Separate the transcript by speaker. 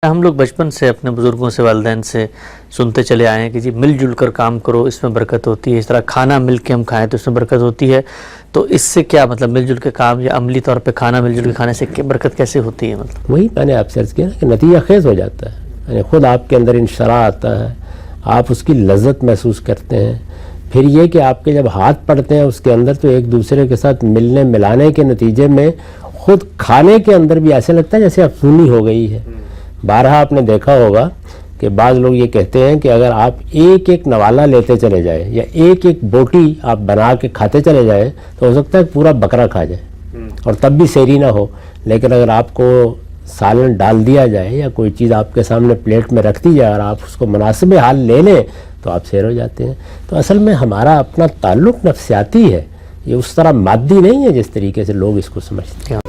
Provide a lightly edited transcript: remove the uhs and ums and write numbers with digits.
Speaker 1: ہم لوگ بچپن سے اپنے بزرگوں سے، والدین سے سنتے چلے آئے ہیں کہ جی مل جل کر کام کرو، اس میں برکت ہوتی ہے، اس طرح کھانا مل کے ہم کھائیں تو اس میں برکت ہوتی ہے. تو اس سے کیا مطلب مل جل کے کام یا عملی طور پہ کھانا مل جل کے کھانے سے برکت کیسے ہوتی ہے؟ مطلب
Speaker 2: وہی میں نے آپ سے عرض کیا نا کہ نتیجہ خیز ہو جاتا ہے، یعنی خود آپ کے اندر انشراح آتا ہے، آپ اس کی لذت محسوس کرتے ہیں. پھر یہ کہ آپ کے جب ہاتھ پڑتے ہیں اس کے اندر تو ایک دوسرے کے ساتھ ملنے ملانے کے نتیجے میں خود کھانے کے اندر بھی ایسے لگتا ہے جیسے افزونی ہو گئی ہے. بارہا آپ نے دیکھا ہوگا کہ بعض لوگ یہ کہتے ہیں کہ اگر آپ ایک ایک نوالا لیتے چلے جائیں یا ایک ایک بوٹی آپ بنا کے کھاتے چلے جائیں تو ہو سکتا ہے پورا بکرا کھا جائے اور تب بھی سیری نہ ہو. لیکن اگر آپ کو سالن ڈال دیا جائے یا کوئی چیز آپ کے سامنے پلیٹ میں رکھ دی جائے اور آپ اس کو مناسب حال لے لیں تو آپ سیر ہو جاتے ہیں. تو اصل میں ہمارا اپنا تعلق نفسیاتی ہے، یہ اس طرح مادی نہیں ہے جس طریقے سے لوگ اس کو سمجھتے ہیں.